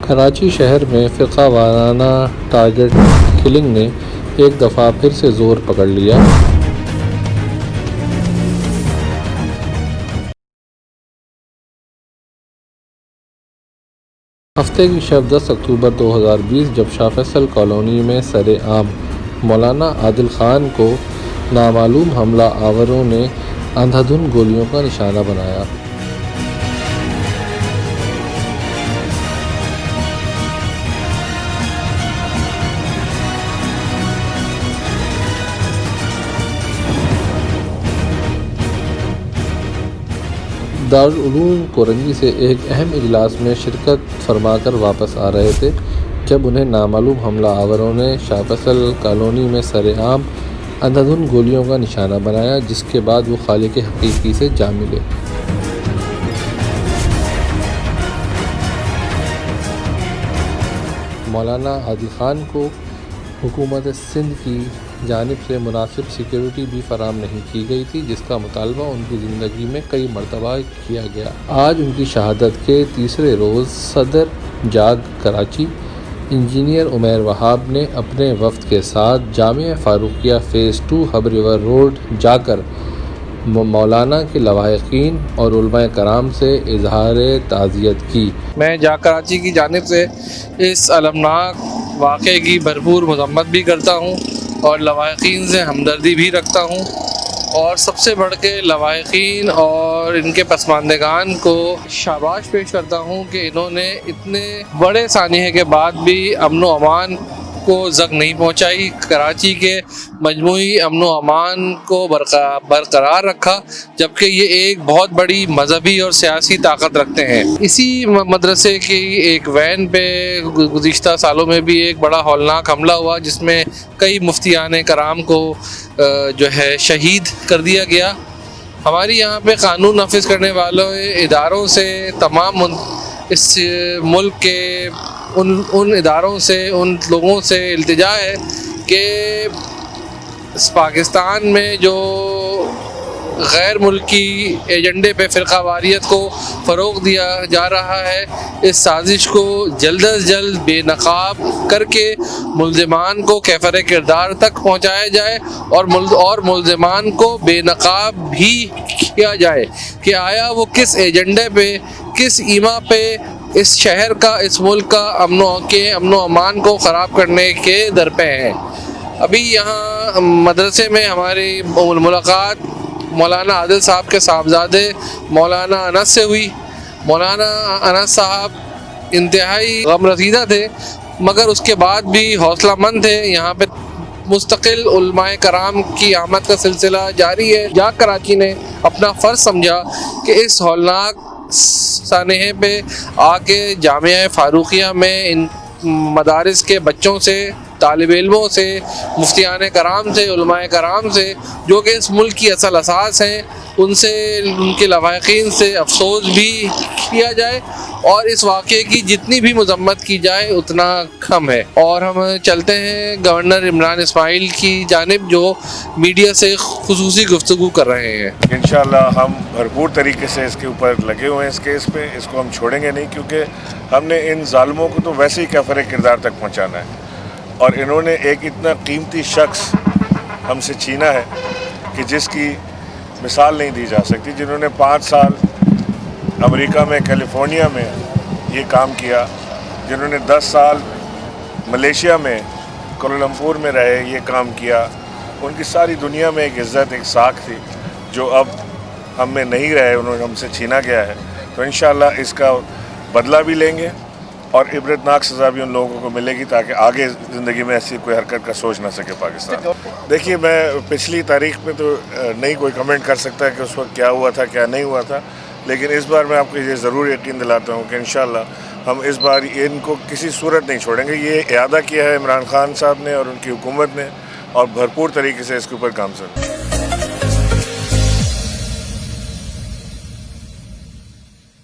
کراچی شہر میں فرقہ وارانہ ٹارگٹ کلنگ نے ایک دفعہ پھر سے زور پکڑ لیا۔ ہفتے کی شب 10 اکتوبر 2020 جب شاہ فیصل کالونی میں سر عام مولانا عادل خان کو نامعلوم حملہ آوروں نے اندھا دھند گولیوں کا نشانہ بنایا۔ دارالعلوم کورنگی سے ایک اہم اجلاس میں شرکت فرما کر واپس آ رہے تھے جب انہیں نامعلوم حملہ آوروں نے شاہ فیصل کالونی میں سر عام اندھا دھند گولیوں کا نشانہ بنایا، جس کے بعد وہ خالق حقیقی سے جا ملے۔ مولانا عادل خان کو حکومت سندھ کی جانب سے مناسب سیکیورٹی بھی فراہم نہیں کی گئی تھی، جس کا مطالبہ ان کی زندگی میں کئی مرتبہ کیا گیا۔ آج ان کی شہادت کے تیسرے روز صدر جاگ کراچی انجینئر عمیر وہاب نے اپنے وفد کے ساتھ Jamia Farooqia phase 2 Hub river road جا کر مولانا کے لواحقین اور علماء کرام سے اظہار تعزیت کی۔ میں جاگ کراچی کی جانب سے اس المناک واقعے کی بھرپور مذمت بھی کرتا ہوں اور لواحقین سے ہمدردی بھی رکھتا ہوں، اور سب سے بڑھ کے لواحقین اور ان کے پسماندگان کو شاباش پیش کرتا ہوں کہ انہوں نے اتنے بڑے سانحے کے بعد بھی امن و امان کو زنگ نہیں پہنچائی، کراچی کے مجموعی امن و امان کو برقرار رکھا، جبکہ یہ ایک بہت بڑی مذہبی اور سیاسی طاقت رکھتے ہیں۔ اسی مدرسے کی ایک وین پہ گزشتہ سالوں میں بھی ایک بڑا ہولناک حملہ ہوا، جس میں کئی مفتیان کرام کو شہید کر دیا گیا۔ ہماری یہاں پہ قانون نافذ کرنے والوں اداروں سے، تمام اس ملک کے ان اداروں سے، ان لوگوں سے التجا ہے کہ پاکستان میں جو غیر ملکی ایجنڈے پہ فرقہ واریت کو فروغ دیا جا رہا ہے، اس سازش کو جلد از جلد بے نقاب کر کے ملزمان کو کیفر کردار تک پہنچایا جائے اور ملزمان کو بے نقاب بھی کیا جائے کہ آیا وہ کس ایجنڈے پہ، کس ایما پہ اس شہر کا، اس ملک کا امن و امان کو خراب کرنے کے درپے ہیں۔ ابھی یہاں مدرسے میں ہماری ملاقات مولانا عادل صاحب کے صاحبزادے مولانا انس سے ہوئی۔ مولانا انس صاحب انتہائی غم رسیدہ تھے، مگر اس کے بعد بھی حوصلہ مند تھے۔ یہاں پہ مستقل علماء کرام کی آمد کا سلسلہ جاری ہے۔ جاگ کراچی نے اپنا فرض سمجھا کہ اس ہولناک سانحے پہ آ کے جامعہ فاروقیہ میں ان مدارس کے بچوں سے، طالب علموں سے، مفتیان کرام سے، علماء کرام سے، جو کہ اس ملک کی اصل اساس ہیں، ان سے، ان کے لواحقین سے افسوس بھی کیا جائے، اور اس واقعے کی جتنی بھی مذمت کی جائے اتنا کم ہے۔ اور ہم چلتے ہیں گورنر عمران اسماعیل کی جانب، جو میڈیا سے خصوصی گفتگو کر رہے ہیں۔ انشاءاللہ ہم بھرپور طریقے سے اس کے اوپر لگے ہوئے ہیں، اس کیس پہ، اس کو ہم چھوڑیں گے نہیں، کیونکہ ہم نے ان ظالموں کو تو ویسے ہی کیفر کردار تک پہنچانا ہے، اور انہوں نے ایک اتنا قیمتی شخص ہم سے چھینا ہے کہ جس کی مثال نہیں دی جا سکتی، جنہوں نے 5 سال امریکہ میں، کیلیفورنیا میں یہ کام کیا، جنہوں نے 10 سال ملیشیا میں کوالالمپور میں رہے، یہ کام کیا۔ ان کی ساری دنیا میں ایک عزت، ایک ساکھ تھی، جو اب ہم میں نہیں رہے، انہوں نے ہم سے چھینا گیا ہے۔ تو انشاءاللہ اس کا بدلہ بھی لیں گے، اور عبرتناک سزا بھی ان لوگوں کو ملے گی، تاکہ آگے زندگی میں ایسی کوئی حرکت کا سوچ نہ سکے پاکستان۔ دیکھیے، میں پچھلی تاریخ میں تو نہیں کوئی کمنٹ کر سکتا کہ اس وقت کیا ہوا تھا، کیا نہیں ہوا تھا، لیکن اس بار میں آپ کو یہ ضرور یقین دلاتا ہوں کہ انشاءاللہ ہم اس بار ان کو کسی صورت نہیں چھوڑیں گے۔ یہ اعادہ کیا ہے عمران خان صاحب نے اور ان کی حکومت نے، اور بھرپور طریقے سے اس کے اوپر کام کریں۔